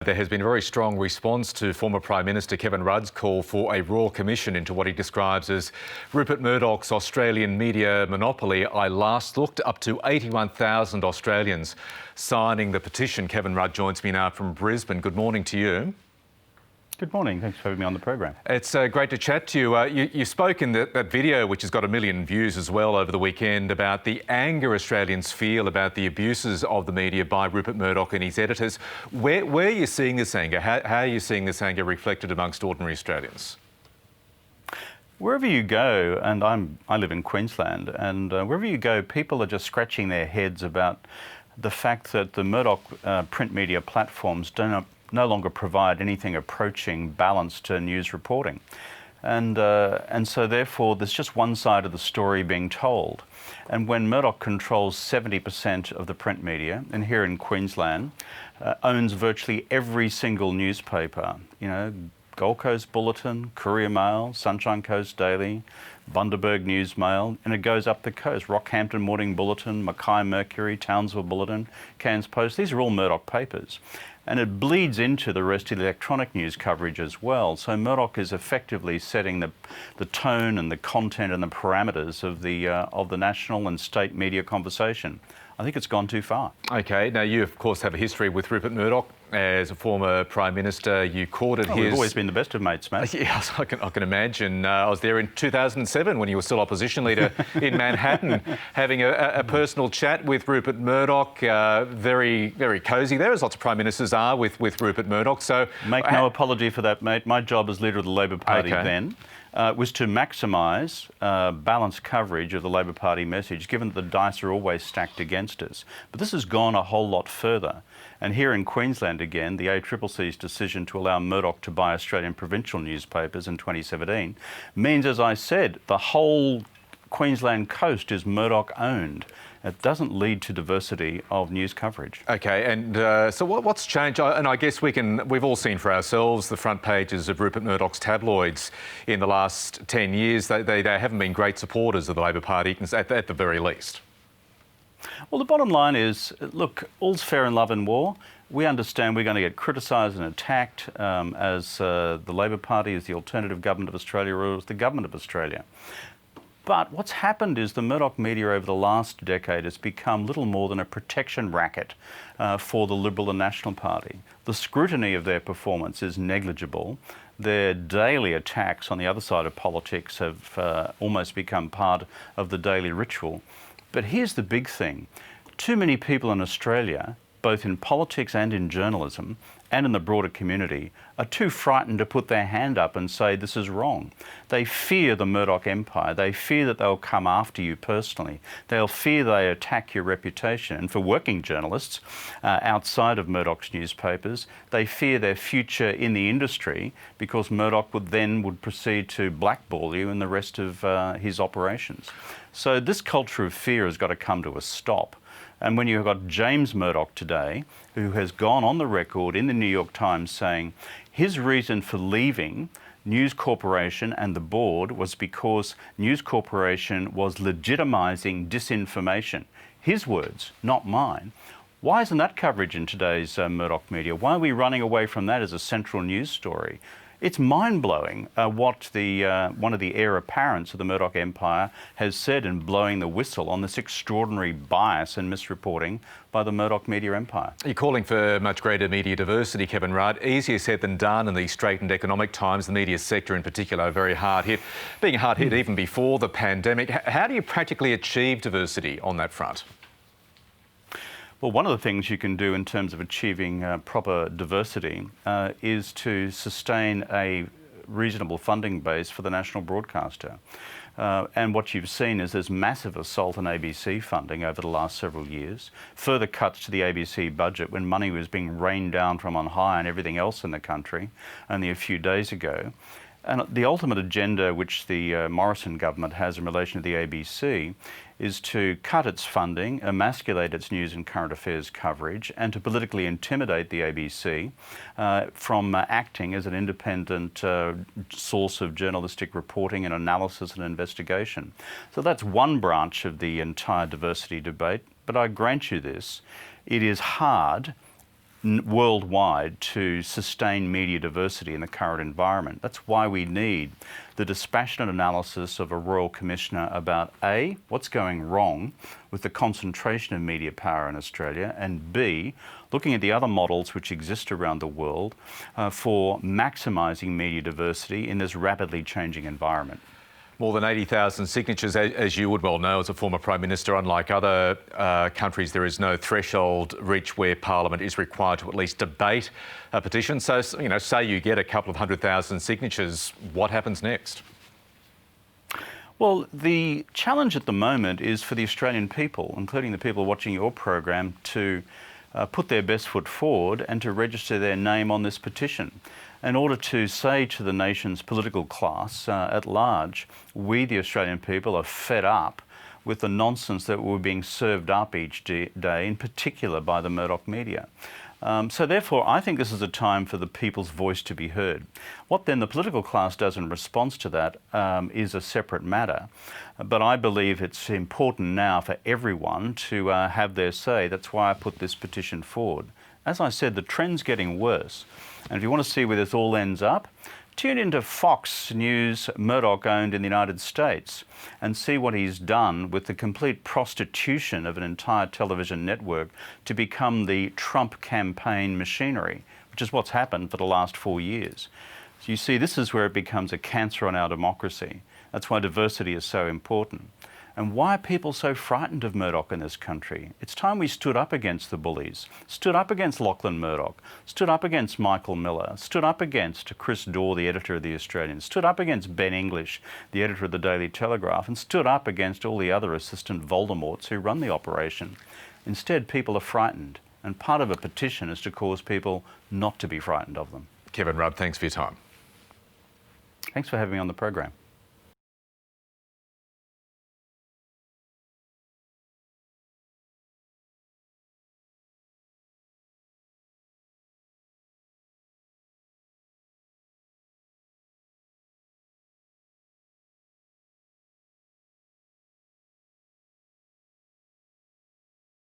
There has been a very strong response to former Prime Minister Kevin Rudd's call for a royal commission into what he describes as Rupert Murdoch's Australian media monopoly. I last looked, up to 81,000 Australians signing the petition. Kevin Rudd joins me now from Brisbane. Good morning to you. Good morning. Thanks for having me on the program. It's great to chat to you. You spoke in that video, which has got 1 million views as well over the weekend, about the anger Australians feel about the abuses of the media by Rupert Murdoch and his editors. Where are you seeing this anger? How are you seeing this anger reflected amongst ordinary Australians? Wherever you go, and I live in Queensland, and wherever you go, people are just scratching their heads about the fact that the Murdoch print media platforms no longer provide anything approaching balanced news reporting. And so therefore there's just one side of the story being told. And when Murdoch controls 70% of the print media, and here in Queensland, owns virtually every single newspaper, Gold Coast Bulletin, Courier Mail, Sunshine Coast Daily, Bundaberg News Mail, and it goes up the coast. Rockhampton Morning Bulletin, Mackay Mercury, Townsville Bulletin, Cairns Post, these are all Murdoch papers. And it bleeds into the rest of the electronic news coverage as well. So Murdoch is effectively setting the tone and the content and the parameters of the national and state media conversation. I think it's gone too far. OK, now you of course have a history with Rupert Murdoch. As a former Prime Minister, you courted his... We've always been the best of mates, mate. Yes, I can imagine. I was there in 2007 when you were still opposition leader in Manhattan, having a personal chat with Rupert Murdoch. Very, very cosy there, as lots of Prime Ministers are with Rupert Murdoch. So make no apology for that, mate. My job as leader of the Labor Party then was to maximise balanced coverage of the Labor Party message, given that the dice are always stacked against us. But this has gone a whole lot further. And here in Queensland again, the ACCC's decision to allow Murdoch to buy Australian provincial newspapers in 2017 means, as I said, the whole Queensland coast is Murdoch owned. It doesn't lead to diversity of news coverage. OK, and so what's changed? And I guess we've all seen for ourselves the front pages of Rupert Murdoch's tabloids in the last 10 years. They haven't been great supporters of the Labor Party, at the very least. Well, the bottom line is, look, all's fair in love and war. We understand we're going to get criticised and attacked as the Labor Party, as the alternative government of Australia, or as the government of Australia. But what's happened is the Murdoch media over the last decade has become little more than a protection racket for the Liberal and National Party. The scrutiny of their performance is negligible. Their daily attacks on the other side of politics have almost become part of the daily ritual. But here's the big thing. Too many people in Australia, both in politics and in journalism and in the broader community, are too frightened to put their hand up and say this is wrong. They fear the Murdoch empire. They fear that they'll come after you personally. They'll fear they attack your reputation. And for working journalists outside of Murdoch's newspapers, they fear their future in the industry because Murdoch would proceed to blackball you in the rest of his operations. So this culture of fear has got to come to a stop. And when you've got James Murdoch today, who has gone on the record in the New York Times saying his reason for leaving News Corporation and the board was because News Corporation was legitimising disinformation. His words, not mine. Why isn't that coverage in today's Murdoch media? Why are we running away from that as a central news story? It's mind-blowing what one of the heir apparents of the Murdoch empire has said in blowing the whistle on this extraordinary bias and misreporting by the Murdoch media empire. You're calling for much greater media diversity, Kevin Rudd. Easier said than done in these straitened economic times. The media sector in particular are very hard hit, being hard hit even before the pandemic. How do you practically achieve diversity on that front? Well, one of the things you can do in terms of achieving proper diversity is to sustain a reasonable funding base for the national broadcaster. And what you've seen is there's massive assault on ABC funding over the last several years, further cuts to the ABC budget when money was being rained down from on high and everything else in the country only a few days ago. And the ultimate agenda which the Morrison government has in relation to the ABC is to cut its funding, emasculate its news and current affairs coverage, and to politically intimidate the ABC from acting as an independent source of journalistic reporting and analysis and investigation. So that's one branch of the entire diversity debate. But I grant you this, it is hard worldwide to sustain media diversity in the current environment. That's why we need the dispassionate analysis of a Royal Commissioner about A, what's going wrong with the concentration of media power in Australia, and B, looking at the other models which exist around the world for maximising media diversity in this rapidly changing environment. More than 80,000 signatures, as you would well know as a former Prime Minister. Unlike other countries, there is no threshold reached where Parliament is required to at least debate a petition. So, you know, say you get a couple of 100,000 signatures, what happens next? Well, the challenge at the moment is for the Australian people, including the people watching your program, to put their best foot forward and to register their name on this petition in order to say to the nation's political class at large, we, the Australian people, are fed up with the nonsense that we're being served up each day, in particular by the Murdoch media. So therefore, I think this is a time for the people's voice to be heard. What then the political class does in response to that is a separate matter. But I believe it's important now for everyone to have their say. That's why I put this petition forward. As I said, the trend's getting worse. And if you want to see where this all ends up, tune into Fox News, Murdoch owned in the United States, and see what he's done with the complete prostitution of an entire television network to become the Trump campaign machinery, which is what's happened for the last 4 years. So you see, this is where it becomes a cancer on our democracy. That's why diversity is so important. And why are people so frightened of Murdoch in this country? It's time we stood up against the bullies, stood up against Lachlan Murdoch, stood up against Michael Miller, stood up against Chris Daw, the editor of The Australian, stood up against Ben English, the editor of the Daily Telegraph, and stood up against all the other assistant Voldemorts who run the operation. Instead, people are frightened, and part of a petition is to cause people not to be frightened of them. Kevin Rudd, thanks for your time. Thanks for having me on the program.